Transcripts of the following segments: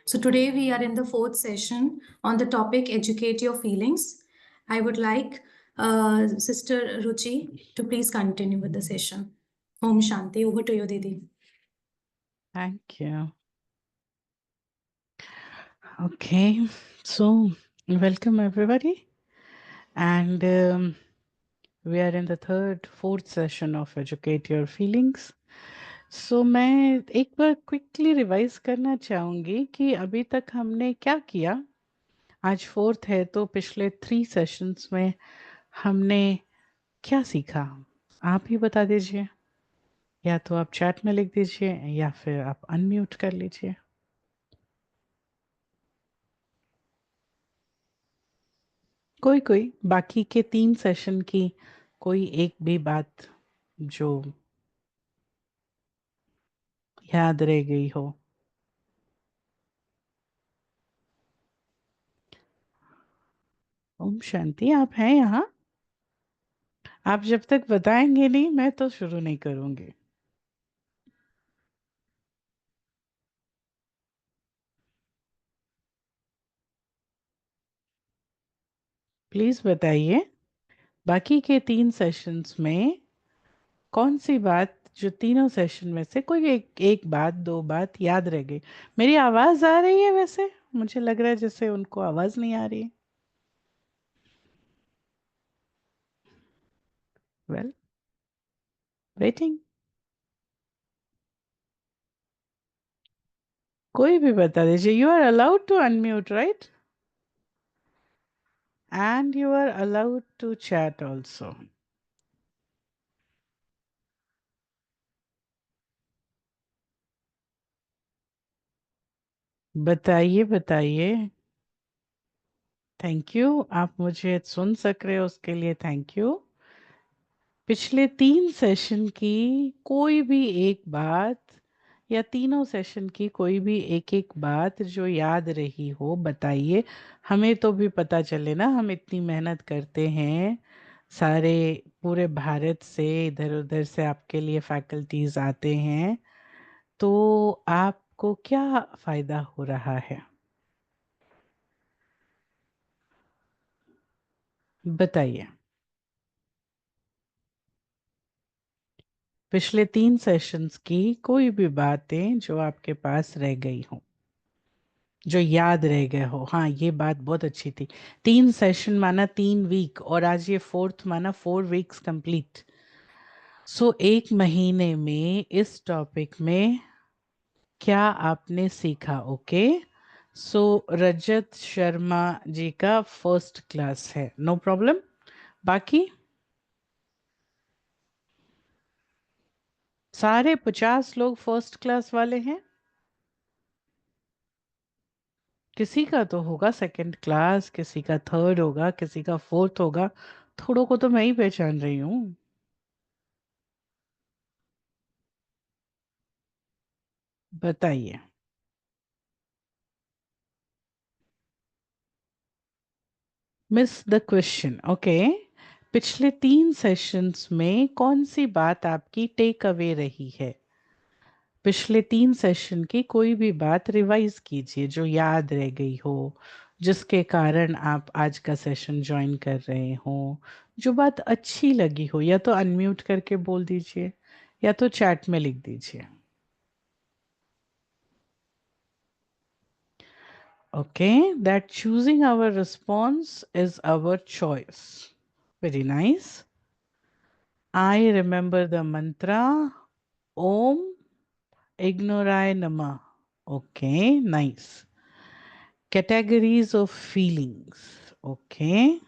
So today we are in the fourth session on the topic Educate Your Feelings. I would like Sister Ruchi to please continue with the session. Om Shanti. Over to you, Didi. Thank you. Okay, so welcome everybody, and we are in the fourth session of Educate Your Feelings. So मैं एक बार quickly revise करना चाहूँगी कि अभी तक हमने क्या किया। आज फोर्थ है तो पिछले 3 सेशंस में हमने क्या सीखा, आप ही बता दीजिए, या तो आप चैट में लिख दीजिए या फिर आप अनम्यूट कर लीजिए। कोई बाकी के 3 सेशन की कोई एक भी बात जो याद रह गई हो। ओम शांति, आप हैं यहाँ? आप जब तक बताएंगे नहीं मैं तो शुरू नहीं करूंगी। प्लीज बताइए, बाकी के 3 सेशंस में कौन सी बात जो तीनों सेशन में से कोई एक बात, 2 बात याद रह गई। मेरी आवाज आ रही है? वैसे मुझे लग रहा है जैसे उनको आवाज नहीं आ रही है। Well, waiting. कोई भी बता दीजिए। You are allowed to unmute, right? And you are allowed to chat also. बताइए बताइए। थैंक यू, आप मुझे सुन सक रहे हो उसके लिए थैंक यू। पिछले 3 सेशन की कोई भी एक बात या तीनों सेशन की कोई भी एक एक बात जो याद रही हो बताइए। हमें तो भी पता चले ना, हम इतनी मेहनत करते हैं, सारे पूरे भारत से इधर उधर से आपके लिए फैकल्टीज आते हैं, तो आपको क्या फायदा हो रहा है बताइए। पिछले 3 सेशंस की कोई भी बातें जो आपके पास रह गई हो, जो याद रह गए हो। हाँ, ये बात बहुत अच्छी थी। 3 सेशन माना 3 वीक, और आज ये फोर्थ माना 4 वीक्स कंप्लीट। सो 1 महीने में इस टॉपिक में क्या आपने सीखा? ओके, सो रजत शर्मा जी का फर्स्ट क्लास है, नो प्रॉब्लम। बाकी सारे 50 लोग फर्स्ट क्लास वाले हैं। किसी का तो होगा सेकंड क्लास, किसी का थर्ड होगा, किसी का फोर्थ होगा। थोड़ों को तो मैं ही पहचान रही हूँ। बताइए। Miss the question, okay. पिछले 3 सेशंस में कौन सी बात आपकी टेक अवे रही है? पिछले 3 सेशन की कोई भी बात रिवाइज कीजिए जो याद रह गई हो, जिसके कारण आप आज का सेशन ज्वाइन कर रहे हो, जो बात अच्छी लगी हो। या तो अनम्यूट करके बोल दीजिए या तो चैट में लिख दीजिए। Okay, that choosing our response is our choice. Very nice. I remember the mantra Om Ignorai Nama. Okay, nice. Categories of feelings. Okay.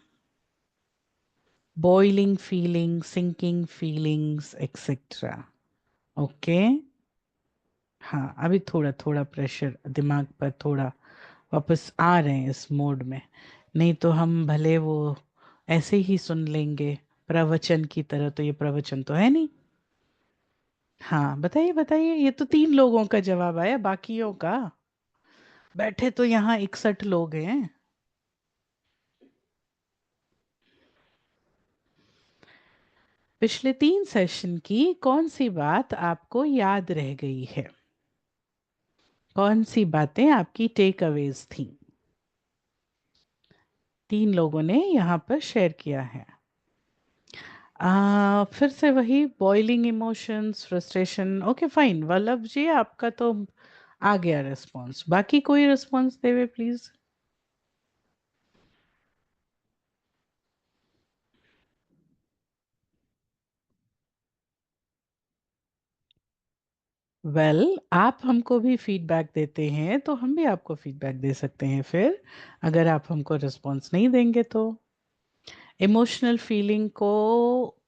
Boiling feelings, sinking feelings, etc. Okay. हाँ, अभी थोड़ा थोड़ा प्रेशर दिमाग पर थोड़ा वापस आ रहे हैं इस मोड में। नहीं तो हम भले वो ऐसे ही सुन लेंगे प्रवचन की तरह, तो ये प्रवचन तो है नहीं। हाँ, बताइए बताइए। ये तो 3 लोगों का जवाब आया, बाकियों का बैठे तो यहाँ 61 लोग हैं। पिछले 3 सेशन की कौन सी बात आपको याद रह गई है? कौन सी बातें आपकी टेक अवेज थी? 3 लोगों ने यहाँ पर शेयर किया है। फिर से वही boiling emotions, frustration. Okay fine, Vallabh ji आपका तो आ गया रिस्पॉन्स, बाकी कोई रिस्पॉन्स देवे प्लीज। आप हमको भी फीडबैक देते हैं तो हम भी आपको फीडबैक दे सकते हैं फिर, अगर आप हमको रिस्पॉन्स नहीं देंगे तो। इमोशनल फीलिंग को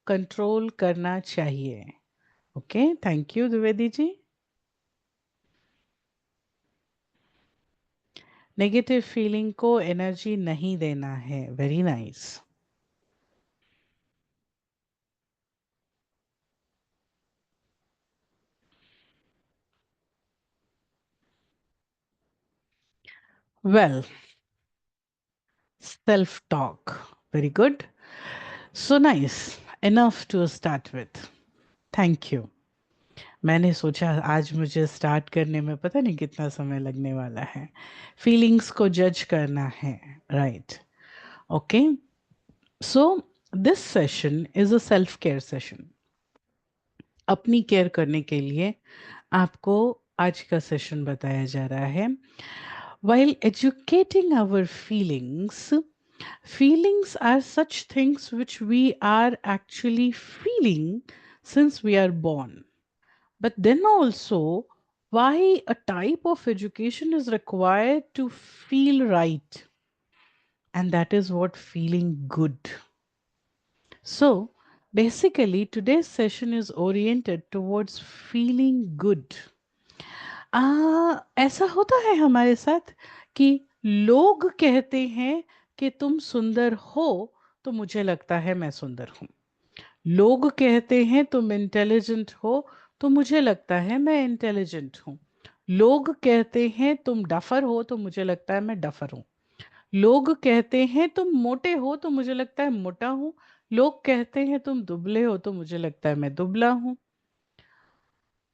कंट्रोल करना चाहिए। Okay, thank you Dwivedi ji. Negative feeling को एनर्जी नहीं देना है, very nice. Well, self talk, very good, so nice, enough to start with. Thank you. मैंने सोचा आज मुझे स्टार्ट करने में पता नहीं कितना समय लगने वाला है। फीलिंग्स को जज करना है, right? Okay, so this session is a self care session. अपनी केयर करने के लिए आपको आज का सेशन बताया जा रहा है। While educating our feelings, feelings are such things which we are actually feeling since we are born. But then also, why a type of education is required to feel right? And that is what feeling good. So, basically, today's session is oriented towards feeling good. ऐसा होता है हमारे साथ कि लोग कहते हैं कि तुम सुंदर हो, तो मुझे लगता है मैं सुंदर हूँ। लोग कहते हैं तुम इंटेलिजेंट हो, तो मुझे लगता है मैं इंटेलिजेंट हूँ। लोग कहते हैं तुम डफर हो, तो मुझे लगता है मैं डफर हूँ। लोग कहते हैं तुम मोटे हो, तो मुझे लगता है मोटा हूँ। लोग कहते हैं तुम दुबले हो, तो मुझे लगता है मैं दुबला हूँ।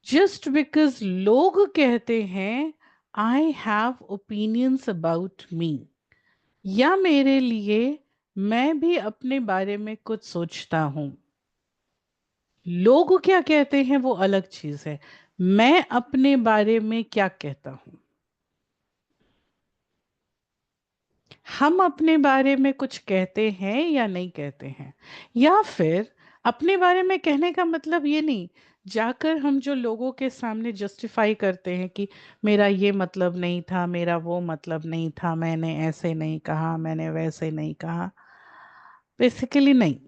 जस्ट बिकॉज लोग कहते हैं I have opinions about me, या मेरे लिए मैं भी अपने बारे में कुछ सोचता हूं। लोग क्या कहते हैं वो अलग चीज है, मैं अपने बारे में क्या कहता हूं। हम अपने बारे में कुछ कहते हैं या नहीं कहते हैं, या फिर अपने बारे में कहने का मतलब ये नहीं जाकर हम जो लोगों के सामने जस्टिफाई करते हैं कि मेरा ये मतलब नहीं था, मेरा वो मतलब नहीं था, मैंने ऐसे नहीं कहा, मैंने वैसे नहीं कहा। बेसिकली नहीं,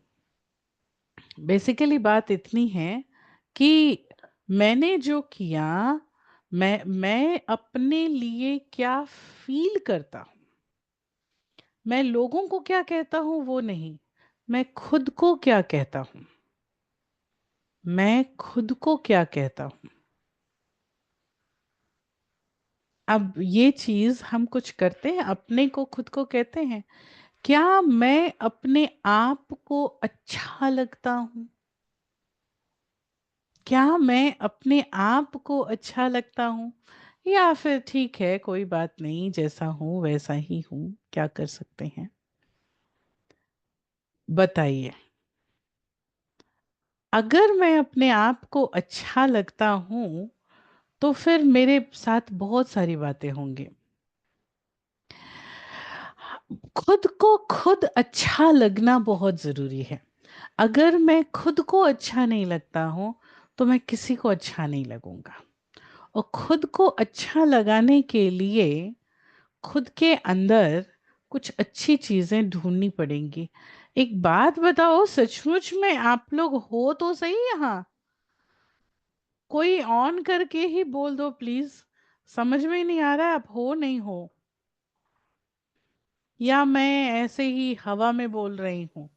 बेसिकली बात इतनी है कि मैंने जो किया, मैं अपने लिए क्या फील करता हूं। मैं लोगों को क्या कहता हूं वो नहीं, मैं खुद को क्या कहता हूं। मैं खुद को क्या कहता हूं। अब ये चीज हम कुछ करते हैं, अपने को खुद को कहते हैं, क्या मैं अपने आप को अच्छा लगता हूं? क्या मैं अपने आप को अच्छा लगता हूं, या फिर ठीक है कोई बात नहीं, जैसा हूं वैसा ही हूं, क्या कर सकते हैं? बताइए। अगर मैं अपने आप को अच्छा लगता हूं तो फिर मेरे साथ बहुत सारी बातें होंगी। खुद को खुद अच्छा लगना बहुत जरूरी है। अगर मैं खुद को अच्छा नहीं लगता हूं तो मैं किसी को अच्छा नहीं लगूंगा। और खुद को अच्छा लगाने के लिए खुद के अंदर कुछ अच्छी चीजें ढूंढनी पड़ेंगी। एक बात बताओ, सचमुच में आप लोग हो तो सही यहाँ? कोई ऑन करके ही बोल दो प्लीज। समझ में ही नहीं आ रहा है आप हो नहीं हो, या मैं ऐसे ही हवा में बोल रही हूँ?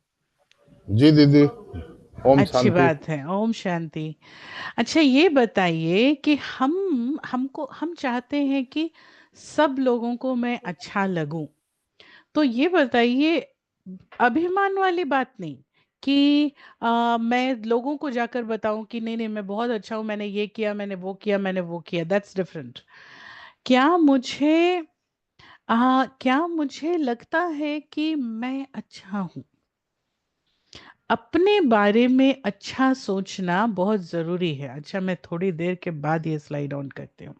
जी दीदी, ओम अच्छी शांति। बात है, ओम शांति। अच्छा ये बताइए कि हम चाहते हैं कि सब लोगों को मैं अच्छा लगूं। तो ये बताइए, अभिमान वाली बात नहीं कि मैं लोगों को जाकर बताऊं कि नहीं नहीं मैं बहुत अच्छा हूं, मैंने ये किया, मैंने वो किया, मैंने वो किया, दैट्स डिफरेंट। क्या मुझे लगता है कि मैं अच्छा हूं? अपने बारे में अच्छा सोचना बहुत जरूरी है। अच्छा, मैं थोड़ी देर के बाद ये स्लाइड ऑन करती हूँ।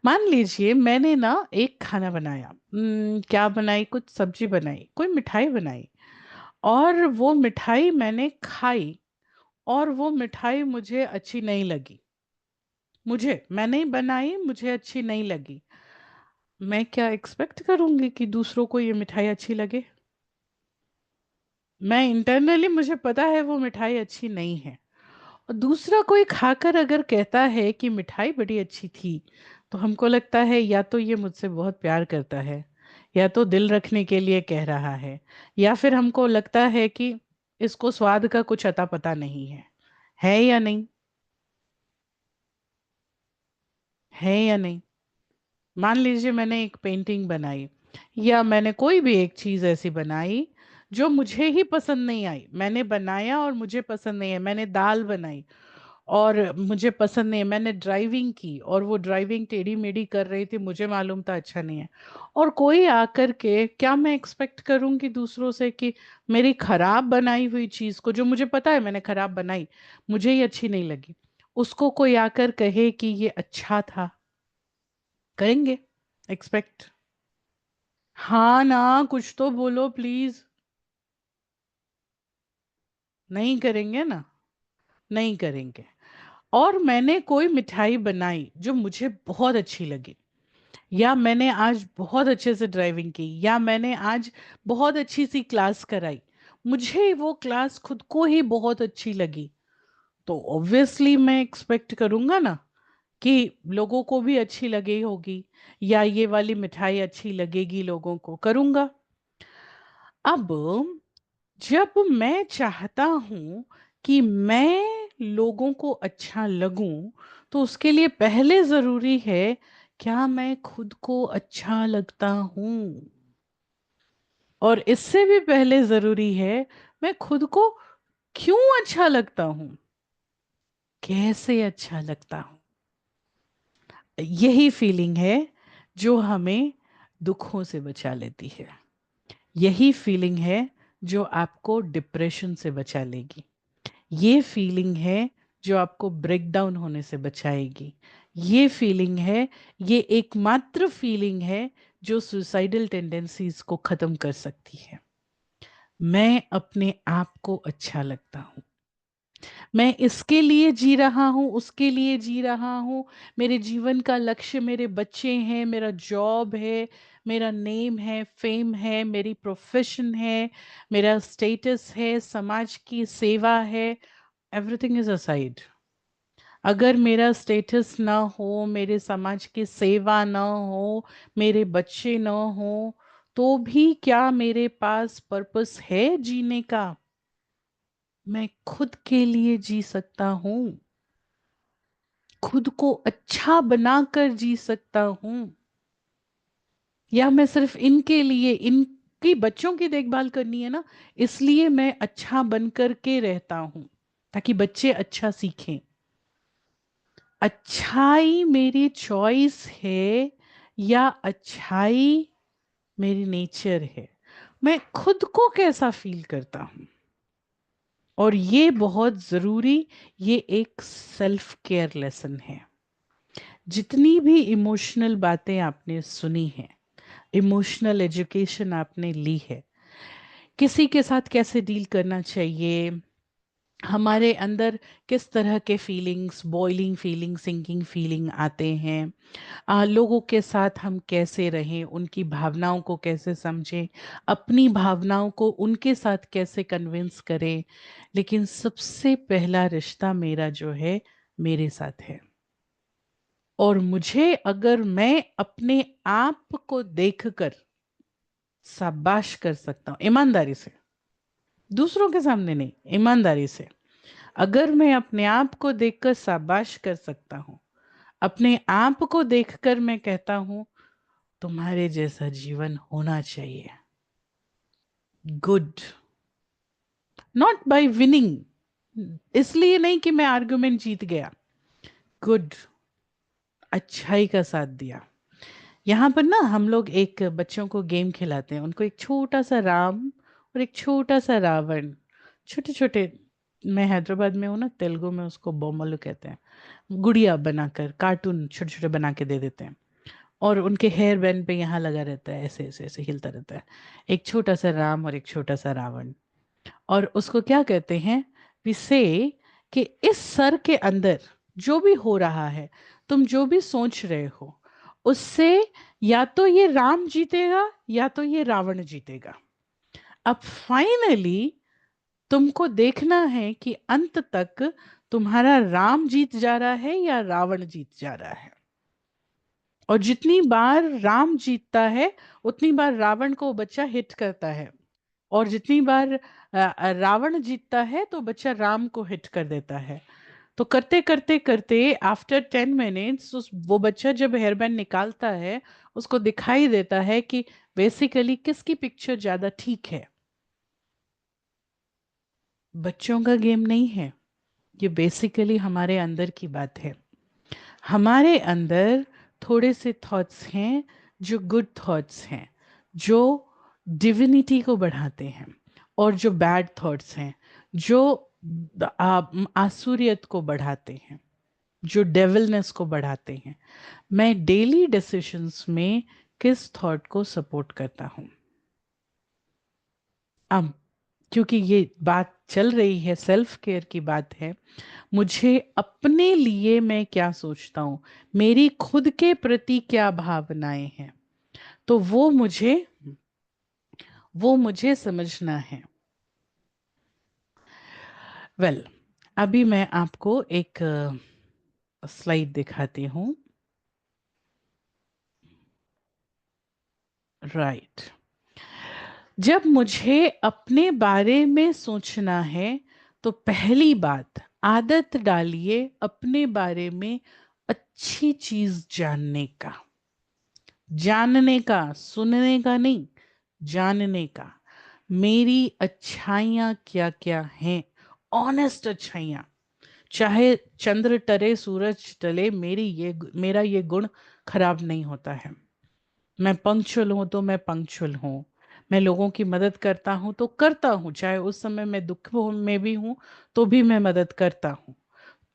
मान लीजिए मैंने ना एक खाना बनाया, क्या बनाई, कुछ सब्जी बनाई, कोई मिठाई बनाई, और वो मिठाई मैंने खाई, और वो मिठाई मुझे अच्छी नहीं लगी। मैंने ही बनाई, मुझे अच्छी नहीं लगी। मैं क्या एक्सपेक्ट करूंगी कि दूसरों को ये मिठाई अच्छी लगे? मैं इंटरनली मुझे पता है वो मिठाई अच्छी नहीं है। और दूसरा कोई खाकर अगर कहता है कि मिठाई बड़ी अच्छी थी, तो हमको लगता है या तो ये मुझसे बहुत प्यार करता है, या तो दिल रखने के लिए कह रहा है, या फिर हमको लगता है कि इसको स्वाद का कुछ अता पता नहीं है। है या नहीं? है या नहीं? मान लीजिए मैंने एक पेंटिंग बनाई, या मैंने कोई भी एक चीज ऐसी बनाई जो मुझे ही पसंद नहीं आई। मैंने बनाया और मुझे पसंद नहीं है। मैंने दाल बनाई और मुझे पसंद नहीं है। मैंने ड्राइविंग की और वो ड्राइविंग टेढ़ी मेढ़ी कर रही थी, मुझे मालूम था अच्छा नहीं है। और कोई आकर के, क्या मैं एक्सपेक्ट करूंगी दूसरों से कि मेरी खराब बनाई हुई चीज को, जो मुझे पता है मैंने खराब बनाई, मुझे ही अच्छी नहीं लगी, उसको कोई आकर कहे कि ये अच्छा था? करेंगे एक्सपेक्ट? हाँ ना, कुछ तो बोलो प्लीज। नहीं करेंगे ना? नहीं करेंगे। और मैंने कोई मिठाई बनाई जो मुझे बहुत अच्छी लगी, या मैंने आज बहुत अच्छे से ड्राइविंग की, या मैंने आज बहुत अच्छी सी क्लास कराई, मुझे वो क्लास खुद को ही बहुत अच्छी लगी, तो ऑब्वियसली मैं एक्सपेक्ट करूंगा ना कि लोगों को भी अच्छी लगी होगी, या ये वाली मिठाई अच्छी लगेगी लोगों को, करूंगा। अब जब मैं चाहता हूं कि मैं लोगों को अच्छा लगूं, तो उसके लिए पहले जरूरी है, क्या मैं खुद को अच्छा लगता हूं? और इससे भी पहले जरूरी है, मैं खुद को क्यों अच्छा लगता हूं, कैसे अच्छा लगता हूं। यही फीलिंग है जो हमें दुखों से बचा लेती है। यही फीलिंग है जो आपको डिप्रेशन से बचा लेगी। ये फीलिंग है जो आपको ब्रेक डाउन होने से बचाएगी। ये फीलिंग है, ये एकमात्र फीलिंग है जो सुसाइडल टेंडेंसीज को खत्म कर सकती है। मैं अपने आप को अच्छा लगता हूं, मैं इसके लिए जी रहा हूं, उसके लिए जी रहा हूं, मेरे जीवन का लक्ष्य मेरे बच्चे हैं, मेरा जॉब है, मेरा नेम है, फेम है, मेरी प्रोफेशन है, मेरा स्टेटस है, समाज की सेवा है। Everything is aside. अगर मेरा स्टेटस ना हो, मेरे समाज की सेवा ना हो, मेरे बच्चे ना हो, तो भी क्या मेरे पास पर्पस है जीने का? मैं खुद के लिए जी सकता हूं, खुद को अच्छा बनाकर जी सकता हूं, या मैं सिर्फ इनके लिए, इनकी बच्चों की देखभाल करनी है ना, इसलिए मैं अच्छा बनकर के रहता हूं ताकि बच्चे अच्छा सीखें। अच्छाई मेरी चॉइस है या अच्छाई मेरी नेचर है? मैं खुद को कैसा फील करता हूं? और ये बहुत जरूरी, ये एक सेल्फ केयर लेसन है। जितनी भी इमोशनल बातें आपने सुनी हैं, इमोशनल एजुकेशन आपने ली है, किसी के साथ कैसे डील करना चाहिए, हमारे अंदर किस तरह के feelings, boiling feeling, sinking feeling आते हैं, लोगों के साथ हम कैसे रहें, उनकी भावनाओं को कैसे समझें, अपनी भावनाओं को उनके साथ कैसे कन्विंस करें। लेकिन सबसे पहला रिश्ता मेरा जो है, मेरे साथ है। और मुझे, अगर मैं अपने आप को देखकर शाबाश कर सकता हूं, ईमानदारी से, दूसरों के सामने नहीं, ईमानदारी से, अगर मैं अपने आप को देखकर शाबाश कर सकता हूं, अपने आप को देखकर मैं कहता हूं तुम्हारे जैसा जीवन होना चाहिए, गुड, नॉट बाय विनिंग, इसलिए नहीं कि मैं आर्गुमेंट जीत गया, गुड, अच्छाई का साथ दिया, यहाँ पर ना हम लोग एक बच्चों को गेम खिलाते हैं, उनको एक छोटा सा राम और एक छोटा सा रावण, छोटे छोटे, मैं हैदराबाद में हूँ ना, तेलुगु में उसको बोमलू कहते हैं, गुड़िया बनाकर कार्टून छोटे छोटे बना के दे देते हैं, और उनके हेयर बैंड पे यहाँ लगा रहता है, ऐसे ऐसे ऐसे हिलता रहता है, एक छोटा सा राम और एक छोटा सा रावण। और उसको क्या कहते हैं, वी से कि इस सर के अंदर जो भी हो रहा है, तुम जो भी सोच रहे हो, उससे या तो ये राम जीतेगा या तो ये रावण जीतेगा। अब फाइनली तुमको देखना है कि अंत तक तुम्हारा राम जीत जा रहा है या रावण जीत जा रहा है। और जितनी बार राम जीतता है उतनी बार रावण को बच्चा हिट करता है, और जितनी बार रावण जीतता है तो बच्चा राम को हिट कर देता है। तो करते करते करते आफ्टर 10 मिनट्स उस वो बच्चा जब हेयर बैंड निकालता है, उसको दिखाई देता है कि बेसिकली किसकी पिक्चर ज्यादा ठीक है। बच्चों का गेम नहीं है ये, बेसिकली हमारे अंदर की बात है। हमारे अंदर थोड़े से थॉट्स हैं जो गुड थॉट्स हैं, जो डिविनिटी को बढ़ाते हैं, और जो बैड थॉट्स हैं जो आसुरियत को बढ़ाते हैं, जो डेविलनेस को बढ़ाते हैं। मैं डेली डिसीजंस में किस थॉट को सपोर्ट करता हूं। अब क्योंकि ये बात चल रही है, सेल्फ केयर की बात है, मुझे अपने लिए मैं क्या सोचता हूं, मेरी खुद के प्रति क्या भावनाएं हैं, तो वो मुझे समझना है। वेल, अभी मैं आपको एक स्लाइड दिखाती हूं। राइट, जब मुझे अपने बारे में सोचना है तो पहली बात, आदत डालिए अपने बारे में अच्छी चीज जानने का, जानने का, सुनने का नहीं, जानने का। मेरी अच्छाइयाँ क्या क्या हैं, ऑनेस्ट अच्छाइयाँ। चाहे चंद्र टरे सूरज टले, मेरा ये गुण खराब नहीं होता है। मैं पंक्चुअल हूं तो मैं पंक्चुअल हूँ, मैं लोगों की मदद करता हूं तो करता हूं, चाहे उस समय मैं दुख में भी हूं तो भी मैं मदद करता हूं।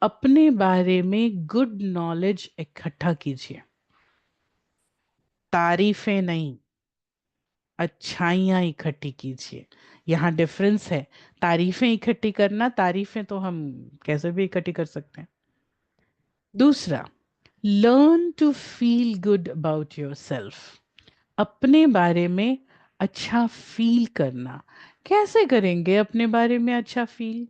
अपने बारे में गुड नॉलेज इकट्ठा कीजिए, तारीफें नहीं, अच्छाइयाँ इकट्ठी कीजिए। यहाँ डिफरेंस है, तारीफें इकट्ठी करना, तारीफें तो हम कैसे भी इकट्ठी कर सकते हैं। दूसरा, learn to feel good about yourself, अपने बारे में अच्छा फील करना। कैसे करेंगे अपने बारे में अच्छा फील,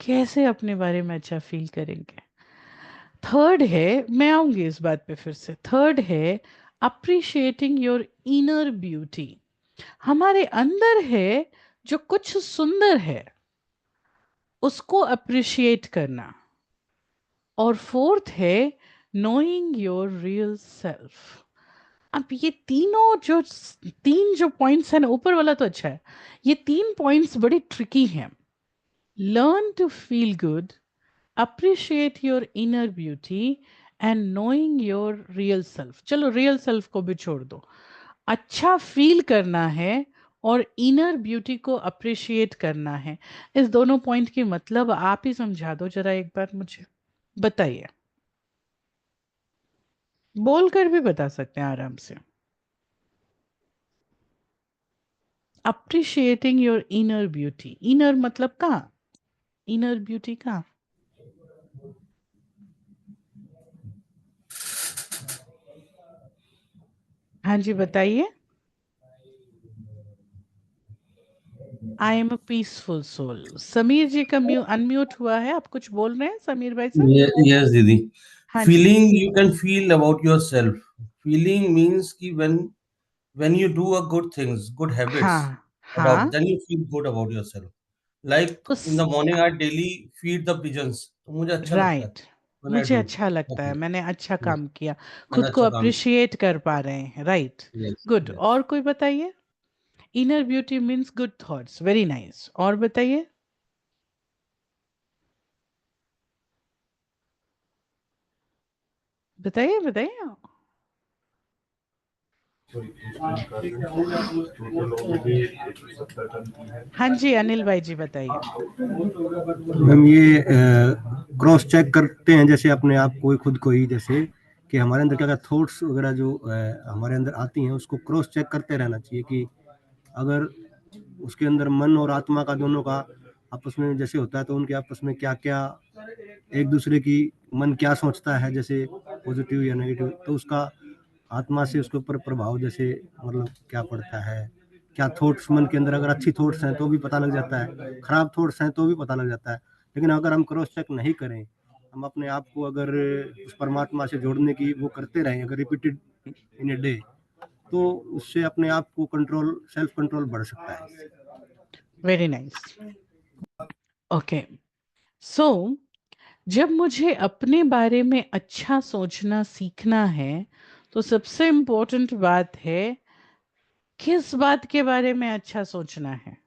कैसे अपने बारे में अच्छा फील करेंगे? थर्ड है, मैं आऊंगी इस बात पे फिर से, थर्ड है अप्रिशिएटिंग योर इनर ब्यूटी। हमारे अंदर है जो कुछ सुंदर है, उसको अप्रिशिएट करना। और फोर्थ है नोइंग योर रियल सेल्फ। अब ये तीन जो पॉइंट्स हैं ना, ऊपर वाला तो अच्छा है, ये तीन पॉइंट्स बड़ी ट्रिकी हैं। Learn to feel good, appreciate your inner beauty, and knowing your real self. चलो रियल सेल्फ को भी छोड़ दो, अच्छा फील करना है और इनर ब्यूटी को अप्रिशिएट करना है। इस दोनों पॉइंट की मतलब आप ही समझा दो जरा एक बार मुझे, बताइए। बोलकर भी बता सकते हैं आराम से। Appreciating your inner beauty, inner मतलब कहाँ, इनर ब्यूटी कहाँ? हाँ जी बताइए। I am a peaceful soul. Sameer ji का अनम्यूट हुआ है, आप कुछ बोल रहे हैं समीर भाई साहब? Yes, Didi. हाँ जी। Feeling you can feel about yourself. Feeling means कि when you do a good things, good habits हाँ about, हाँ। then you feel good about yourself. Like तो in the morning, I daily feed the pigeons. तो मुझे अच्छा लगता है right, when I मुझे do. अच्छा लगता है, Okay. मैंने अच्छा Yes. काम किया, मैंने खुद को अच्छा काम किया. अप्रिशिएट कर पा रहे हैं। Right, Yes. गुड। Yes. और कोई बताइए। Inner beauty means good thoughts, very nice. और बताइए। बताइए बताइए। हाँ जी अनिल भाई जी बताइए। मैम ये क्रॉस चेक करते हैं जैसे अपने आप को खुद को ही, जैसे कि हमारे अंदर क्या क्या थॉट्स वगैरह जो हमारे अंदर आती हैं उसको क्रॉस चेक करते रहना चाहिए कि अगर उसके अंदर मन और आत्मा का दोनों का आपस में जैसे होता है तो उनके आपस में क्या क्या एक दूसरे की मन क्या सोचता है, जैसे पॉजिटिव या नेगेटिव, तो उसका आत्मा से उसके ऊपर प्रभाव जैसे मतलब क्या पड़ता है, क्या थॉट्स मन के अंदर, अगर अच्छी थॉट्स हैं तो भी पता लग जाता है, खराब थॉट्स हैं तो भी पता लग जाता है। लेकिन अगर हम क्रॉस चेक नहीं करें, हम अपने आप को अगर उस परमात्मा से जोड़ने की वो करते रहें अगर रिपीटेड इन ए डे, तो उससे अपने आप को कंट्रोल, सेल्फ कंट्रोल बढ़ सकता है। Very nice. ओके सो जब मुझे अपने बारे में अच्छा सोचना सीखना है तो सबसे इम्पोर्टेंट बात है किस बात के बारे में अच्छा सोचना है,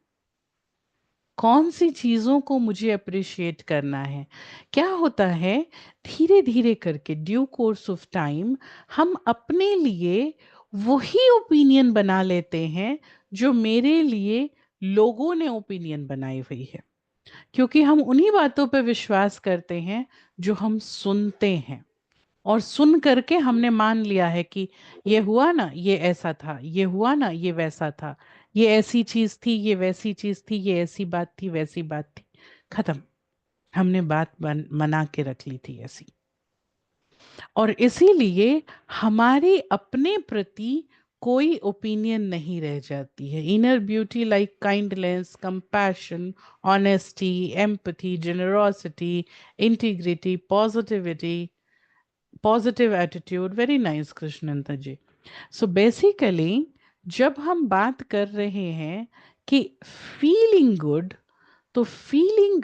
कौन सी चीजों को मुझे अप्रिशिएट करना है। क्या होता है धीरे धीरे करके ड्यू कोर्स ऑफ टाइम हम अपने लिए वही ओपिनियन बना लेते हैं जो मेरे लिए लोगों ने ओपिनियन बनाई हुई है, क्योंकि हम उन्हीं बातों पे विश्वास करते हैं जो हम सुनते हैं, और सुन करके हमने मान लिया है कि ये हुआ ना ये ऐसा था, ये हुआ ना ये वैसा था, ये ऐसी चीज थी ये वैसी चीज थी, ये ऐसी बात थी वैसी बात थी, खत्म। हमने बात मना के रख ली थी ऐसी, और इसीलिए हमारे अपने प्रति कोई ओपिनियन नहीं रह जाती है। Inner beauty like kindness, compassion, honesty, empathy, generosity, integrity, positivity, positive attitude. Very nice Krishnananda ji. So basically जब हम बात कर रहे हैं कि फीलिंग गुड, तो फील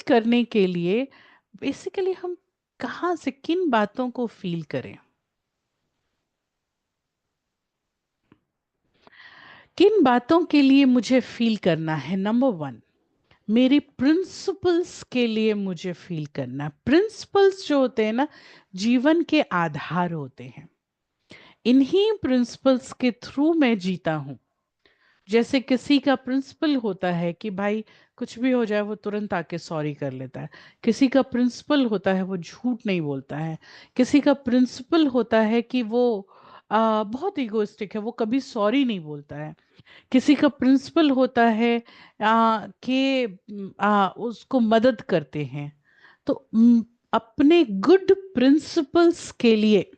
करने के लिए बेसिकली हम कहाँ से किन बातों को फील करें, किन बातों के लिए मुझे फील करना है। नंबर 1, मेरे प्रिंसिपल्स के लिए मुझे फील करना है। प्रिंसिपल्स जो होते हैं ना, जीवन के आधार होते हैं, इन्हीं प्रिंसिपल्स के थ्रू मैं जीता हूं। जैसे किसी का प्रिंसिपल होता है कि भाई कुछ भी हो जाए वो तुरंत आके सॉरी कर लेता है, किसी का प्रिंसिपल होता है वो झूठ नहीं बोलता है, किसी का प्रिंसिपल होता है कि वो बहुत इगोइस्टिक है, वो कभी सॉरी नहीं बोलता है, किसी का प्रिंसिपल होता है कि उसको मदद करते हैं। तो अपने गुड प्रिंसिपल्स के लिए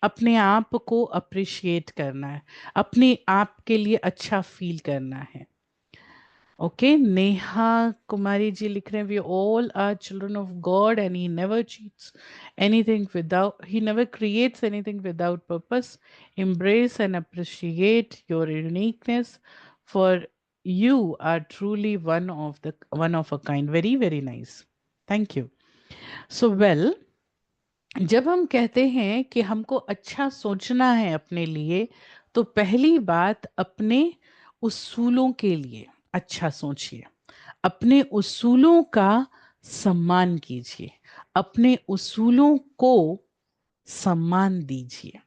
अपने आप को अप्रिशिएट करना है, अपने आप के लिए अच्छा फील करना है। ओके नेहा कुमारी जी लिख रहे हैं we all are children of God and he never cheats anything without, he never creates anything without purpose. Embrace and appreciate your uniqueness, for you are truly one of a kind. Very very nice, thank you. So well, जब हम कहते हैं कि हमको अच्छा सोचना है अपने लिए, तो पहली बात अपने उसूलों के लिए अच्छा सोचिए, अपने उसूलों का सम्मान कीजिए, अपने उसूलों को सम्मान दीजिए,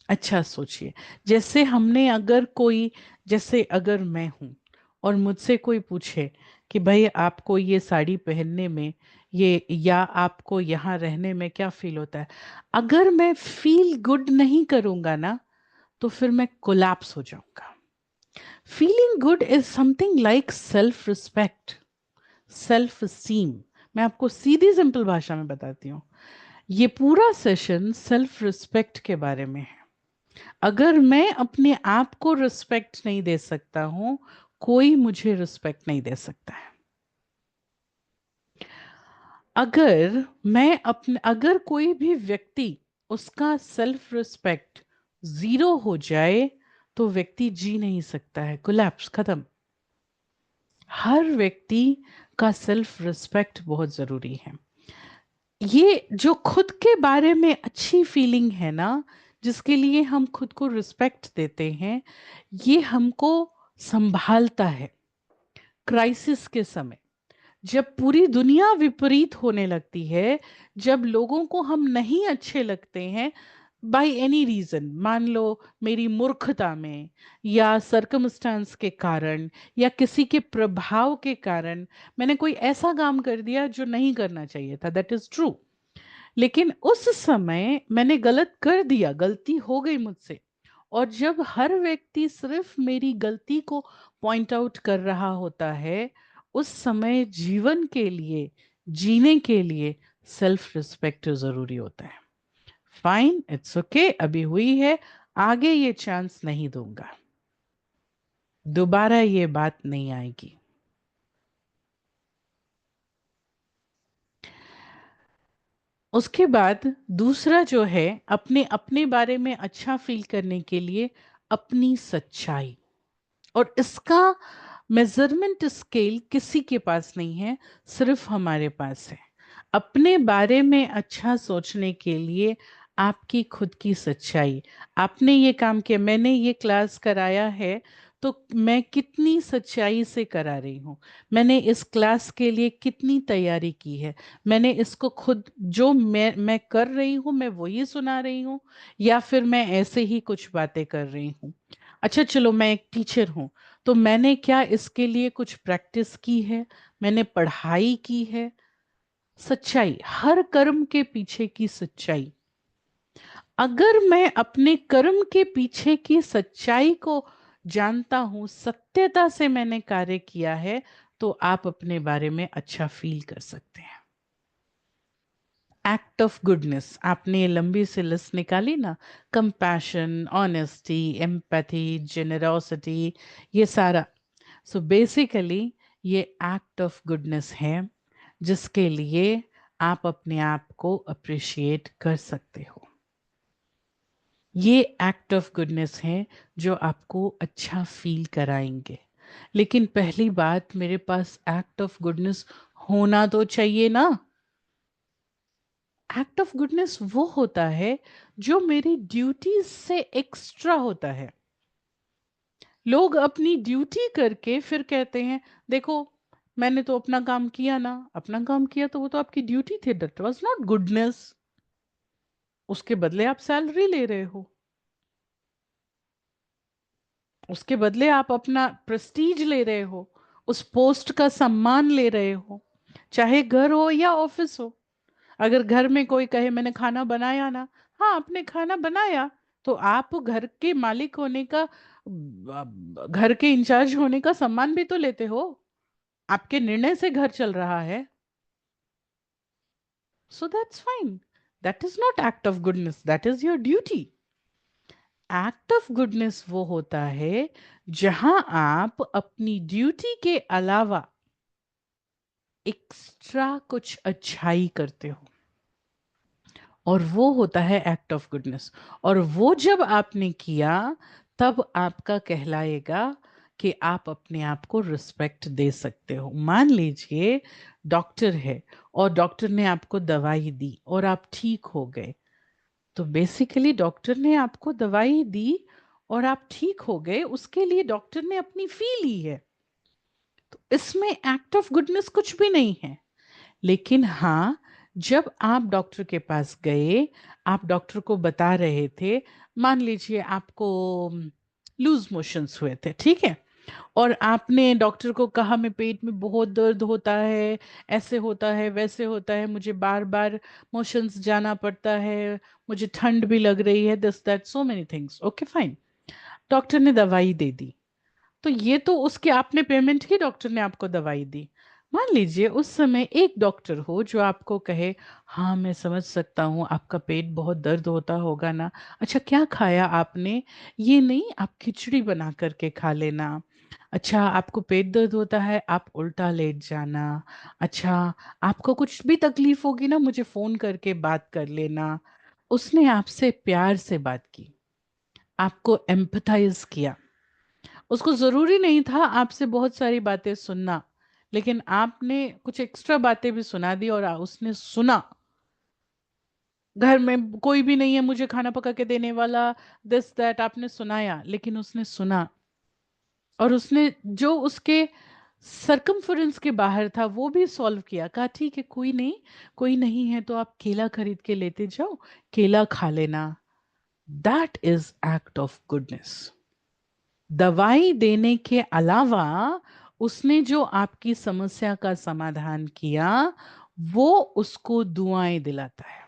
अच्छा सोचिए। जैसे हमने अगर कोई, जैसे अगर मैं हूं और मुझसे कोई पूछे कि भाई आपको ये साड़ी पहनने में ये, या आपको यहाँ रहने में क्या फील होता है, अगर मैं फील गुड नहीं करूंगा ना तो फिर मैं कोलैप्स हो जाऊंगा। Feeling good is something like self respect, self esteem. मैं आपको सीधी सिंपल भाषा में बताती हूँ, ये पूरा सेशन सेल्फ रिस्पेक्ट के बारे में है। अगर मैं अपने आप को रिस्पेक्ट नहीं दे सकता हूं, कोई मुझे रिस्पेक्ट नहीं दे सकता है। अगर कोई भी व्यक्ति, उसका सेल्फ रिस्पेक्ट 0 हो जाए तो व्यक्ति जी नहीं सकता है, कोलैप्स, खत्म। हर व्यक्ति का सेल्फ रिस्पेक्ट बहुत जरूरी है। ये जो खुद के बारे में अच्छी फीलिंग है ना, जिसके लिए हम खुद को रिस्पेक्ट देते हैं, ये हमको संभालता है क्राइसिस के समय। जब पूरी दुनिया विपरीत होने लगती है, जब लोगों को हम नहीं अच्छे लगते हैं बाय एनी रीजन, मान लो मेरी मूर्खता में या सर्कमस्टांस के कारण या किसी के प्रभाव के कारण मैंने कोई ऐसा काम कर दिया जो नहीं करना चाहिए था, दैट इज ट्रू। लेकिन उस समय मैंने गलत कर दिया, गलती हो गई मुझसे। और जब हर व्यक्ति सिर्फ मेरी गलती को पॉइंट आउट कर रहा होता है, उस समय जीवन के लिए, जीने के लिए सेल्फ रिस्पेक्ट जरूरी होता है। फाइन, इट्स ओके, अभी हुई है, आगे ये चांस नहीं दूंगा, दोबारा ये बात नहीं आएगी। उसके बाद दूसरा जो है, अपने अपने बारे में अच्छा फील करने के लिए अपनी सच्चाई। और इसका मेजरमेंट स्केल किसी के पास नहीं है, सिर्फ हमारे पास है। अपने बारे में अच्छा सोचने के लिए आपकी खुद की सच्चाई। आपने ये काम किया, मैंने ये क्लास कराया है, तो मैं कितनी सच्चाई से करा रही हूँ, मैंने इस क्लास के लिए कितनी तैयारी की है, मैंने इसको खुद जो मैं कर रही हूँ मैं वही सुना रही हूँ, या फिर मैं ऐसे ही कुछ बातें कर रही हूँ। अच्छा चलो, मैं एक टीचर हूँ, तो मैंने क्या इसके लिए कुछ प्रैक्टिस की है, मैंने पढ़ाई की है। सच्चाई, हर कर्म के पीछे की सच्चाई। अगर मैं अपने कर्म के पीछे की सच्चाई को जानता हूं, सत्यता से मैंने कार्य किया है, तो आप अपने बारे में अच्छा फील कर सकते हैं। एक्ट ऑफ गुडनेस, आपने ये लंबी सी लिस्ट निकाली ना, कंपैशन, ऑनेस्टी, एम्पैथी, जेनरोसिटी, ये सारा। सो बेसिकली ये एक्ट ऑफ गुडनेस है, जिसके लिए आप अपने आप को अप्रिशिएट कर सकते हो। ये एक्ट ऑफ गुडनेस है जो आपको अच्छा फील कराएंगे। लेकिन पहली बात, मेरे पास एक्ट ऑफ गुडनेस होना तो चाहिए ना। एक्ट ऑफ गुडनेस वो होता है जो मेरी ड्यूटी से एक्स्ट्रा होता है। लोग अपनी ड्यूटी करके फिर कहते हैं, देखो मैंने तो अपना काम किया ना, अपना काम किया तो वो तो आपकी ड्यूटी थी, दैट वाज नॉट गुडनेस। उसके बदले आप सैलरी ले रहे हो, उसके बदले आप अपना प्रेस्टीज ले रहे हो, उस पोस्ट का सम्मान ले रहे हो, चाहे घर हो या ऑफिस हो। अगर घर में कोई कहे मैंने खाना बनाया ना, हाँ आपने खाना बनाया, तो आप घर के मालिक होने का, घर के इंचार्ज होने का सम्मान भी तो लेते हो, आपके निर्णय से घर चल रहा है। So that's fine, that is not act of goodness, that is your duty. Act of goodness वो होता है जहां आप अपनी ड्यूटी के अलावा एक्स्ट्रा कुछ अच्छाई करते हो, और वो होता है एक्ट ऑफ गुडनेस। और वो जब आपने किया, तब आपका कहलाएगा कि आप अपने आप को रिस्पेक्ट दे सकते हो। मान लीजिए डॉक्टर है और डॉक्टर ने आपको दवाई दी और आप ठीक हो गए, तो बेसिकली डॉक्टर ने आपको दवाई दी और आप ठीक हो गए, उसके लिए डॉक्टर ने अपनी फी ली है, तो इसमें एक्ट ऑफ गुडनेस कुछ भी नहीं है। लेकिन हाँ, जब आप डॉक्टर के पास गए, आप डॉक्टर को बता रहे थे, मान लीजिए आपको लूज मोशंस हुए थे, ठीक है, और आपने डॉक्टर को कहा मैं पेट में बहुत दर्द होता है, ऐसे होता है, वैसे होता है, मुझे बार बार मोशंस जाना पड़ता है, मुझे ठंड भी लग रही है, this that so many things, okay fine. Doctor ने दवाई दे दी, तो ये तो उसके आपने पेमेंट की, डॉक्टर ने आपको दवाई दी। मान लीजिए उस समय एक डॉक्टर हो जो आपको कहे, हाँ मैं समझ सकता हूँ आपका पेट बहुत दर्द होता होगा ना, अच्छा क्या खाया आपने, ये नहीं आप खिचड़ी बना करके खा लेना, अच्छा आपको पेट दर्द होता है आप उल्टा लेट जाना, अच्छा आपको कुछ भी तकलीफ होगी ना मुझे फोन करके बात कर लेना। उसने आपसे प्यार से बात की, आपको एम्पथाइज किया। उसको जरूरी नहीं था आपसे बहुत सारी बातें सुनना, लेकिन आपने कुछ एक्स्ट्रा बातें भी सुना दी और उसने सुना। घर में कोई भी नहीं है मुझे खाना पका के देने वाला, दिस दैट आपने सुनाया, लेकिन उसने सुना, और उसने जो उसके सर्कमफरेंस के बाहर था, वो भी सॉल्व किया। कहा ठीक है, कोई नहीं है तो आप केला खरीद के लेते जाओ, केला खा लेना। That is act of goodness. दवाई देने के अलावा उसने जो आपकी समस्या का समाधान किया, वो उसको दुआएं दिलाता है।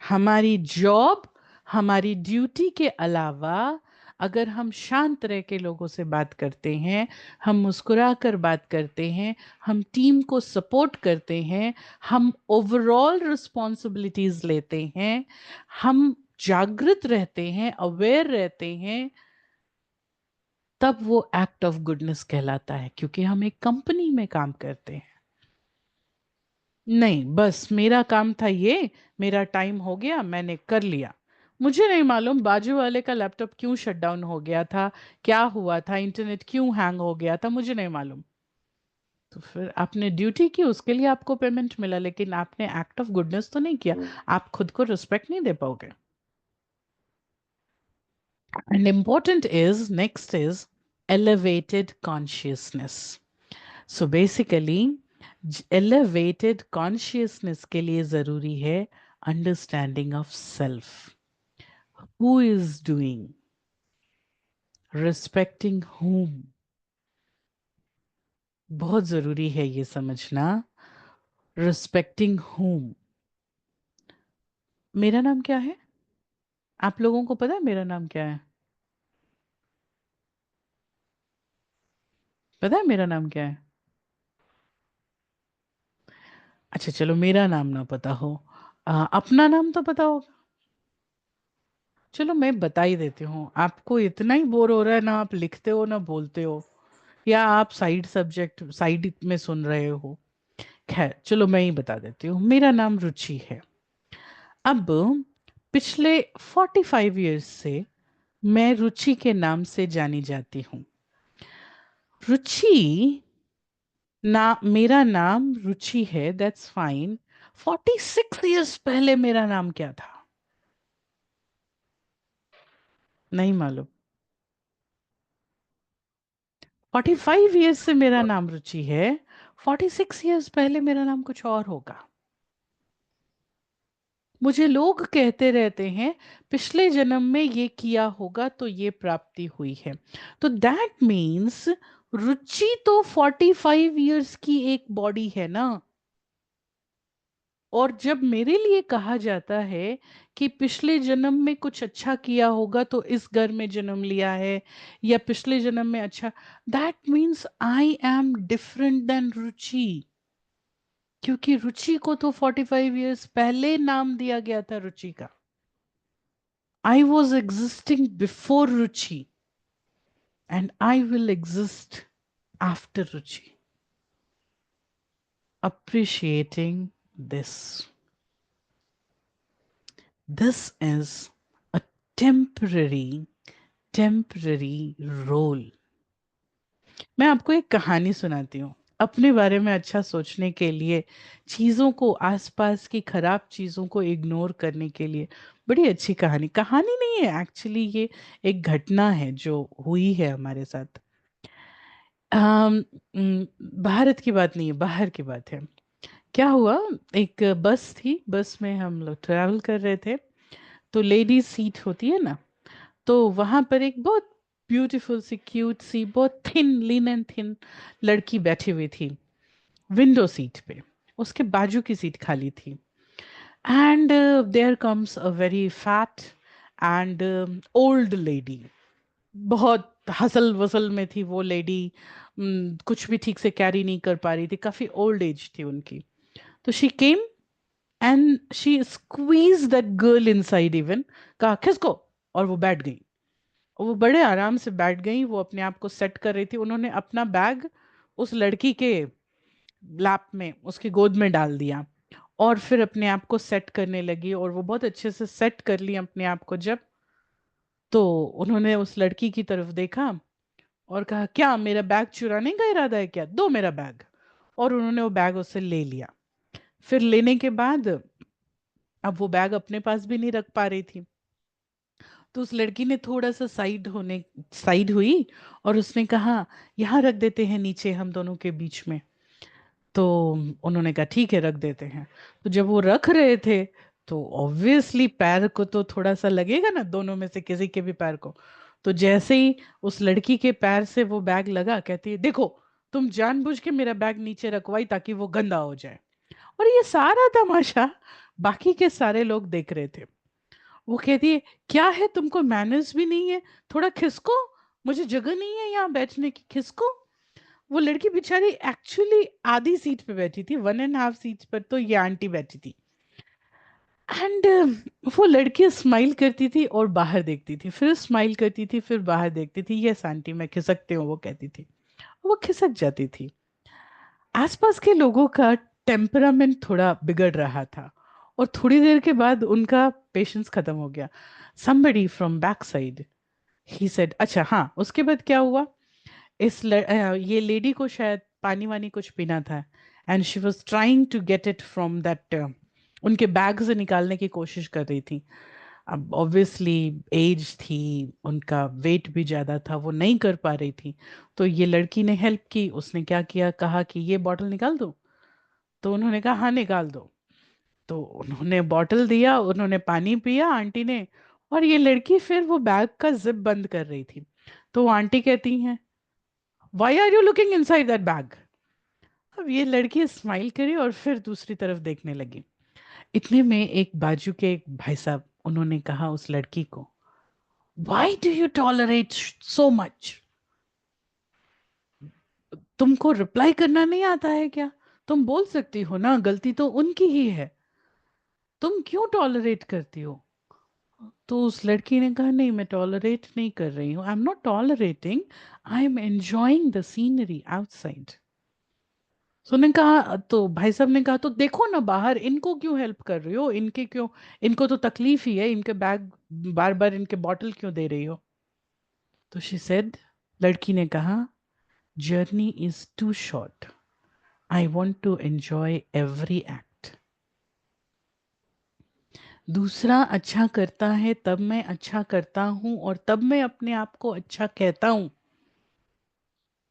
हमारी जॉब, हमारी ड्यूटी के अलावा अगर हम शांत रह के लोगों से बात करते हैं, हम मुस्कुरा कर बात करते हैं, हम टीम को सपोर्ट करते हैं, हम ओवरऑल रिस्पॉन्सिबिलिटीज लेते हैं, हम जागृत रहते हैं, अवेयर रहते हैं, तब वो एक्ट ऑफ गुडनेस कहलाता है, क्योंकि हम एक कंपनी में काम करते हैं। नहीं, बस मेरा काम था ये, मेरा टाइम हो गया, मैंने कर लिया। मुझे नहीं मालूम बाजू वाले का लैपटॉप क्यों शट डाउन हो गया था, क्या हुआ था, इंटरनेट क्यों हैंग हो गया था, मुझे नहीं मालूम। तो फिर आपने ड्यूटी की, उसके लिए आपको पेमेंट मिला, लेकिन आपने एक्ट ऑफ गुडनेस तो नहीं किया। आप खुद को रिस्पेक्ट नहीं दे पाओगे। And important is, next is elevated consciousness. So basically, elevated consciousness के लिए जरूरी है understanding of self. Who is doing? Respecting whom? बहुत जरूरी है ये समझना। Respecting whom? मेरा नाम क्या है? आप लोगों को पता है मेरा नाम क्या है? पता है मेरा नाम क्या है? अच्छा चलो, मेरा नाम ना पता हो, अपना नाम तो पता होगा। चलो मैं बता ही देती हूँ। आपको इतना ही बोर हो रहा है ना, आप लिखते हो ना बोलते हो, या आप साइड में सुन रहे हो। खैर चलो मैं ही बता देती हूँ। मेरा नाम रुचि है। अब पिछले 45 इयर्स से मैं रुचि के नाम से जानी जाती हूँ। रुचि मेरा नाम रुचि है, दैट्स फाइन। 46 इयर्स पहले मेरा नाम क्या था? नहीं मालूम। 45 इयर्स से मेरा नाम रुचि है, 46 इयर्स पहले मेरा नाम कुछ और होगा। मुझे लोग कहते रहते हैं पिछले जन्म में ये किया होगा तो ये प्राप्ति हुई है। तो दैट मीन्स रुचि तो 45 इयर्स की एक बॉडी है ना। और जब मेरे लिए कहा जाता है कि पिछले जन्म में कुछ अच्छा किया होगा तो इस घर में जन्म लिया है, या पिछले जन्म में अच्छा, that means I am different than Ruchi. क्योंकि रुचि को तो 45 इयर्स पहले नाम दिया गया था रुचि का। I was existing before Ruchi and I will exist after Ruchi. Appreciating this. This is a temporary role. मैं आपको एक कहानी सुनाती हूँ अपने बारे में अच्छा सोचने के लिए, चीजों को, आसपास की खराब चीजों को इग्नोर करने के लिए। बड़ी अच्छी कहानी नहीं है एक्चुअली, ये एक घटना है जो हुई है हमारे साथ। भारत की बात नहीं है, बाहर की बात है। क्या हुआ, एक बस थी, बस में हम लोग ट्रैवल कर रहे थे। तो लेडीज सीट होती है ना, तो वहां पर एक बहुत ब्यूटीफुल सी, क्यूट सी, बहुत थिन, लीन एंड थिन लड़की बैठी हुई थी विंडो सीट पे। उसके बाजू की सीट खाली थी। And there comes a very fat and old lady. बहुत हसल वसल में थी वो लेडी, कुछ भी ठीक से कैरी नहीं कर पा रही थी, काफी ओल्ड एज थी उनकी। तो she came and she squeeze that girl inside, even कहा खिसको, और वो बैठ गई। और वो बड़े आराम से बैठ गई, वो अपने आप को सेट कर रही थी। उन्होंने अपना बैग उस लड़की के लैप में, उसकी गोद में डाल दिया, और फिर अपने आप को सेट करने लगी। और वो बहुत अच्छे से सेट कर ली अपने आप को जब, तो उन्होंने उस लड़की की तरफ देखा और कहा क्या मेरा बैग चुराने का इरादा है क्या, दो मेरा बैग। और उन्होंने वो बैग उससे ले लिया। फिर लेने के बाद अब वो बैग अपने पास भी नहीं रख पा रही थी, तो उस लड़की ने थोड़ा सा साइड हुई और उसने कहा यहाँ रख देते हैं नीचे हम दोनों के बीच में। तो उन्होंने कहा ठीक है रख देते हैं। तो जब वो रख रहे थे तो ऑब्वियसली पैर को तो थोड़ा सा लगेगा ना, दोनों में से किसी के भी पैर को। तो जैसे ही उस लड़की के पैर से वो बैग लगा, कहती है देखो तुम जानबूझ के मेरा बैग नीचे रखवाई ताकि वो गंदा हो जाए। और ये सारा तमाशा बाकी के सारे लोग देख रहे थे। वो कहती है क्या है, तुमको मैनर्स भी नहीं है, थोड़ा खिसको, मुझे जगह नहीं है यहाँ बैठने की, खिसको। वो लड़की बेचारी एक्चुअली आधी सीट पे बैठी थी, 1.5 सीट पर तो ये आंटी बैठी थी। एंड वो लड़की स्माइल करती थी और बाहर देखती थी, फिर स्माइल करती थी, फिर बाहर देखती थी। यस आंटी मैं खिसकती हूँ, वो कहती थी। वो खिसक जाती थी। आसपास के लोगों का टेम्परामेंट थोड़ा बिगड़ रहा था और थोड़ी देर के बाद उनका पेशेंस खत्म हो गया। somebody from backside he said अच्छा हाँ, उसके बाद क्या हुआ, ये लेडी को शायद पानी वानी कुछ पीना था and she was trying to get it from that, उनके बैग से निकालने की कोशिश कर रही थी। अब ऑब्वियसली एज थी, उनका वेट भी ज़्यादा था, वो नहीं कर पा रही थी। तो ये लड़की ने हेल्प की। उसने क्या किया, कहा कि ये बॉटल निकाल दो। तो उन्होंने कहा हाँ निकाल दो। तो उन्होंने बॉटल दिया, उन्होंने पानी पिया आंटी ने, और ये लड़की फिर वो बैग का जिप बंद कर रही थी। तो वो आंटी कहती हैं why are you looking inside that bag. अब ये लड़की स्माइल करी और फिर दूसरी तरफ देखने लगी। इतने में एक बाजू के एक भाई साहब, उन्होंने कहा उस लड़की को why do you tolerate so much, तुमको रिप्लाई करना नहीं आता है क्या, तुम बोल सकती हो ना, गलती तो उनकी ही है, तुम क्यों टॉलरेट करती हो। तो उस लड़की ने कहा नहीं मैं टॉलरेट नहीं कर रही हूँ, I am not tolerating, I am enjoying the scenery outside. तो उन्होंने कहा, तो भाई साहब ने कहा तो देखो ना बाहर, इनको क्यों हेल्प कर रही हो, इनके क्यों, इनको तो तकलीफ ही है, इनके बैग बार बार इनके बॉटल क्यों दे रही हो। तो शी सेड, लड़की ने कहा journey is too short, I want to enjoy every act. दूसरा अच्छा करता है तब मैं अच्छा करता हूं और तब मैं अपने आप को अच्छा कहता हूं।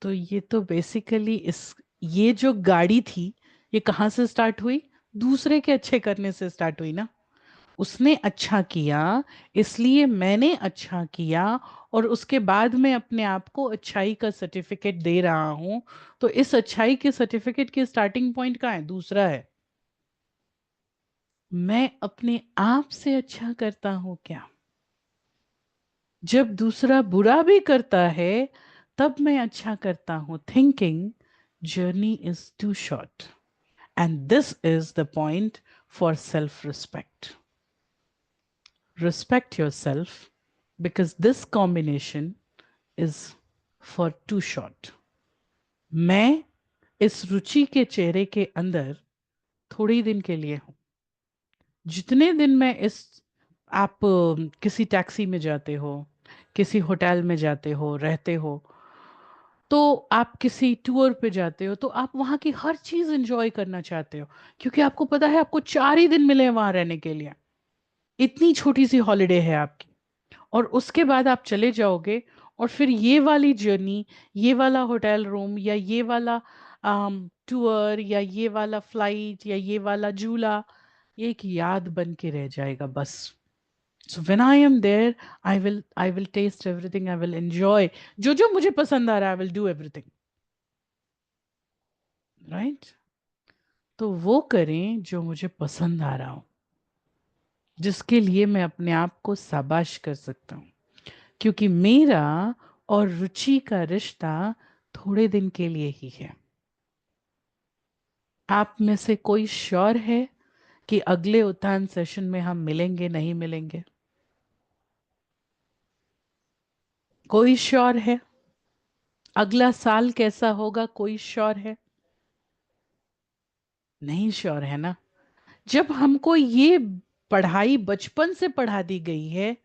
तो ये तो बेसिकली ये जो गाड़ी थी ये कहाँ से स्टार्ट हुई, दूसरे के अच्छे करने से स्टार्ट हुई ना। उसने अच्छा किया इसलिए मैंने अच्छा किया, और उसके बाद मैं अपने आप को अच्छाई का सर्टिफिकेट दे रहा हूं। तो इस अच्छाई के सर्टिफिकेट की स्टार्टिंग पॉइंट कहाँ है, दूसरा है। मैं अपने आप से अच्छा करता हूं क्या, जब दूसरा बुरा भी करता है तब मैं अच्छा करता हूं, thinking journey is too short. And this is the point for self respect. Respect yourself because this combination is for too short. मैं इस रुचि के चेहरे के अंदर थोड़ी दिन के लिए हूं। जितने दिन मैं आप किसी टैक्सी में जाते हो, किसी होटल में जाते हो, रहते हो, तो आप किसी टूर पे जाते हो तो आप वहां की हर चीज एंजॉय करना चाहते हो, क्योंकि आपको पता है आपको 4 ही दिन मिले हैं वहां रहने के लिए, इतनी छोटी सी हॉलिडे है आपकी। और उसके बाद आप चले जाओगे और फिर ये वाली जर्नी, ये वाला होटल रूम या ये वाला टूर या ये वाला फ्लाइट या ये वाला झूला, ये एक याद बन के रह जाएगा बस। So when I am there I will test everything, I will enjoy, जो जो मुझे पसंद आ रहा है I will do everything, right. तो वो करें जो मुझे पसंद आ रहा हो, जिसके लिए मैं अपने आप को शाबाश कर सकता हूँ, क्योंकि मेरा और रुचि का रिश्ता थोड़े दिन के लिए ही है। आप में से कोई श्योर है कि अगले उत्थान सेशन में हम मिलेंगे नहीं मिलेंगे? कोई श्योर है? अगला साल कैसा होगा, कोई श्योर है? नहीं श्योर है ना। जब हमको ये पढ़ाई बचपन से पढ़ा दी गई है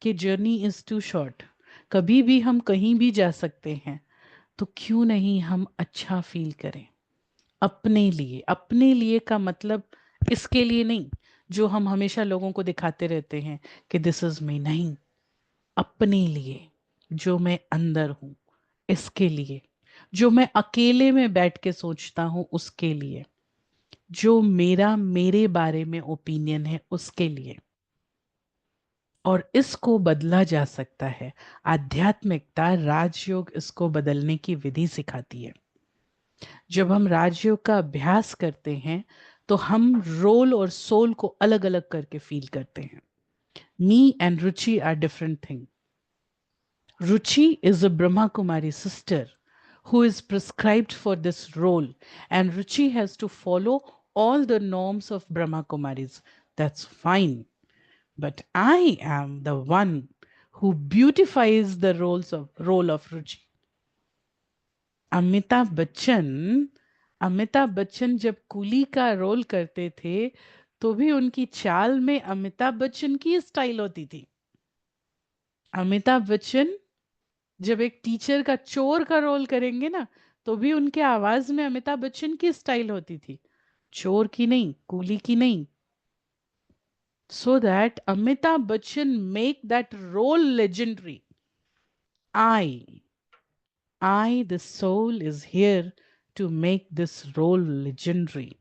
कि जर्नी इज टू शॉर्ट, कभी भी हम कहीं भी जा सकते हैं, तो क्यों नहीं हम अच्छा फील करें अपने लिए। अपने लिए का मतलब इसके लिए नहीं जो हम हमेशा लोगों को दिखाते रहते हैं कि दिस इज मी, नहीं, अपने लिए, जो मैं अंदर हूं इसके लिए, जो मैं अकेले में बैठ के सोचता हूं उसके लिए, जो मेरे बारे में ओपिनियन है उसके लिए। और इसको बदला जा सकता है। आध्यात्मिकता, राजयोग इसको बदलने की विधि सिखाती है। जब हम राजयोग का अभ्यास करते हैं तो हम रोल और सोल को अलग अलग करके फील करते हैं। Me and Ruchi are different thing. Ruchi is a Brahma Kumari sister who is prescribed for this role, and Ruchi has to follow all the norms of Brahma Kumaris. That's fine. But I am the one who beautifies the role of Ruchi. Amitabh Bachchan जब coolie का role करते थे तो भी उनकी चाल में अमिताभ बच्चन की स्टाइल होती थी। अमिताभ बच्चन जब एक टीचर का चोर का रोल करेंगे ना तो भी उनके आवाज में अमिताभ बच्चन की स्टाइल होती थी, चोर की नहीं, कूली की नहीं। So that Amitabh Bachchan make that role legendary. I, the soul, is here to make this role legendary,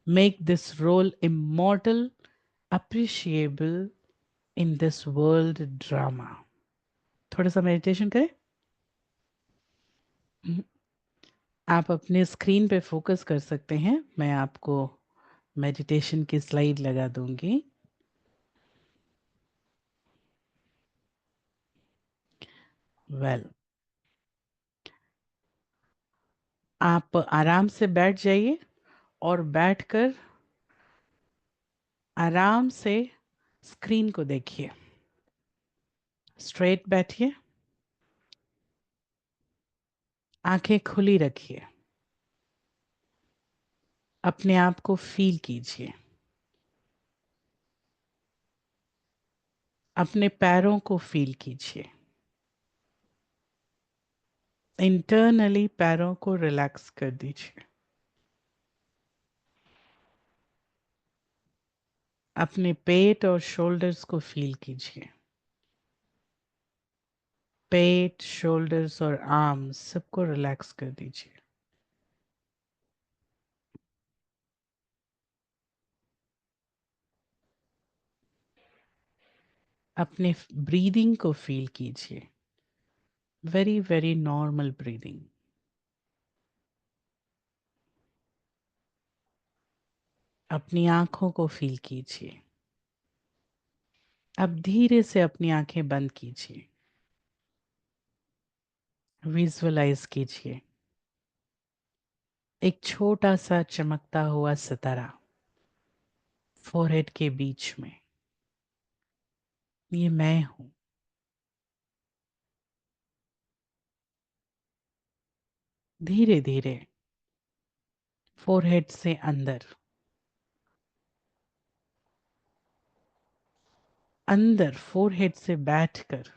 make this role immortal, appreciable in this world drama. थोड़ा सा मेडिटेशन करें। आप अपने स्क्रीन पे फोकस कर सकते हैं। मैं आपको मेडिटेशन की स्लाइड लगा दूंगी। आप आराम से बैठ जाइए और बैठकर आराम से स्क्रीन को देखिए। स्ट्रेट बैठिए, आंखें खुली रखिए, अपने आप को फील कीजिए, अपने पैरों को फील कीजिए। इंटरनली पैरों को रिलैक्स कर दीजिए। अपने पेट और शोल्डर्स को फील कीजिए। पेट, शोल्डर्स और आर्म्स सबको रिलैक्स कर दीजिए। अपने ब्रीदिंग को फील कीजिए। Very very normal breathing. अपनी आंखों को फील कीजिए। अब धीरे से अपनी आंखें बंद कीजिए। विजुअलाइज कीजिए एक छोटा सा चमकता हुआ सितारा फोरहेड के बीच में। ये मैं हूं। धीरे धीरे फोरहेड से अंदर फोरहेड से बैठकर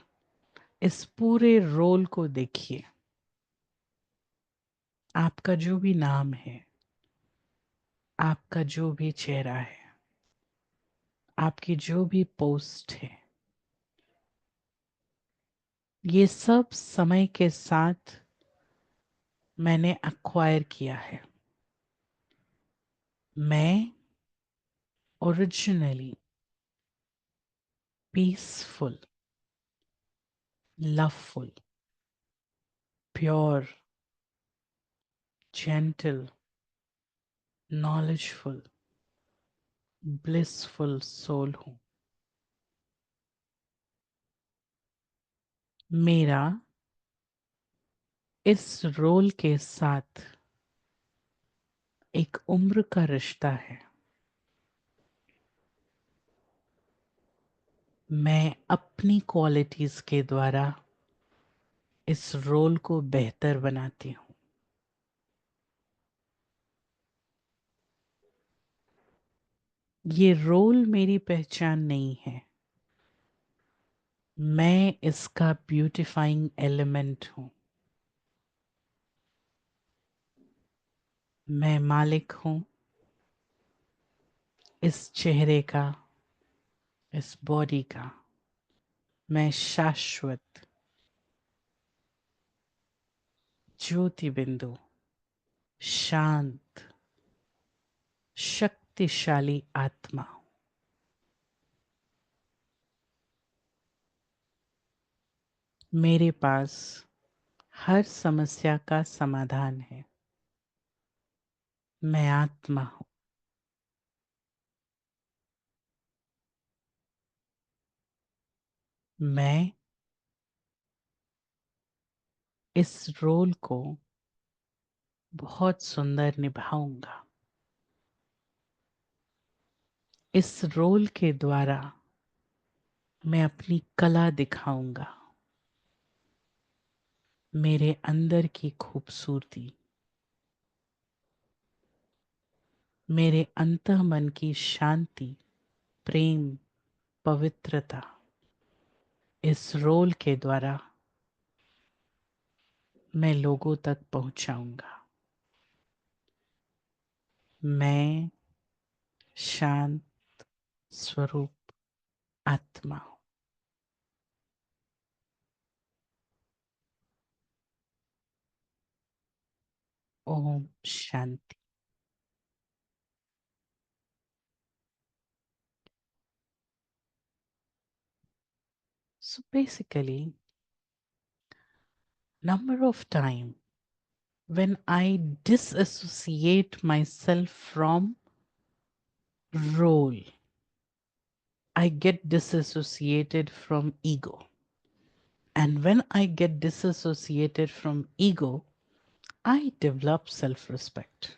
इस पूरे रोल को देखिए। आपका जो भी नाम है, आपका जो भी चेहरा है, आपकी जो भी पोस्ट है, ये सब समय के साथ मैंने एक्वायर किया है। मैं originally peaceful, loveful, pure, gentle, knowledgeful, blissful soul हूं। मेरा इस रोल के साथ एक उम्र का रिश्ता है। मैं अपनी क्वालिटीज के द्वारा इस रोल को बेहतर बनाती हूं। ये रोल मेरी पहचान नहीं है, मैं इसका ब्यूटिफाइंग एलिमेंट हूं। मैं मालिक हूं इस चेहरे का, इस बॉडी का। मैं शाश्वत ज्योति बिंदु शांत शक्तिशाली आत्मा हूं। मेरे पास हर समस्या का समाधान है। मैं आत्मा हूं। मैं इस रोल को बहुत सुंदर निभाऊंगा। इस रोल के द्वारा मैं अपनी कला दिखाऊंगा। मेरे अंदर की खूबसूरती, मेरे अंतःमन की शांति, प्रेम, पवित्रता इस रोल के द्वारा मैं लोगों तक पहुंचाऊंगा। मैं शांत स्वरूप आत्मा हूं। Om Shanti. So basically, number of time when I disassociate myself from role, I get disassociated from ego. And when I get disassociated from ego, I develop self-respect.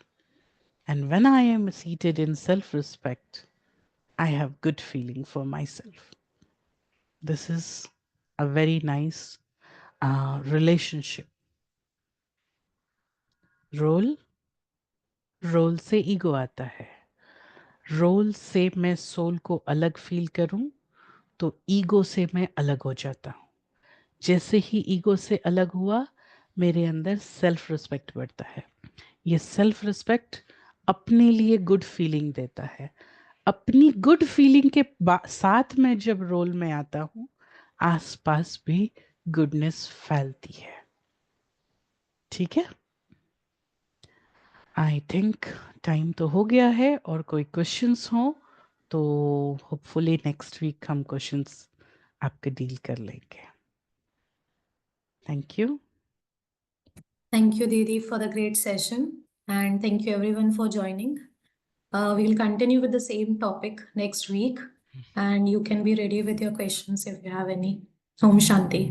And when I am seated in self-respect, I have good feeling for myself. This is a very nice relationship. Role से ego आता है। Role से मैं soul को अलग feel करूं तो ego से मैं अलग हो जाता हूं। जैसे ही ईगो से अलग हुआ, मेरे अंदर सेल्फ रिस्पेक्ट बढ़ता है। ये सेल्फ रिस्पेक्ट अपने लिए गुड फीलिंग देता है। अपनी गुड फीलिंग के साथ मैं जब रोल में आता हूं, आसपास भी गुडनेस फैलती है। ठीक है, आई थिंक टाइम तो हो गया है, और कोई क्वेश्चंस हो तो होपफुली नेक्स्ट वीक हम क्वेश्चंस आपके डील कर लेंगे। Thank you. Thank you, Didi, for the great session. And thank you, everyone, for joining. We will continue with the same topic next week. And you can be ready with your questions if you have any. Om Shanti.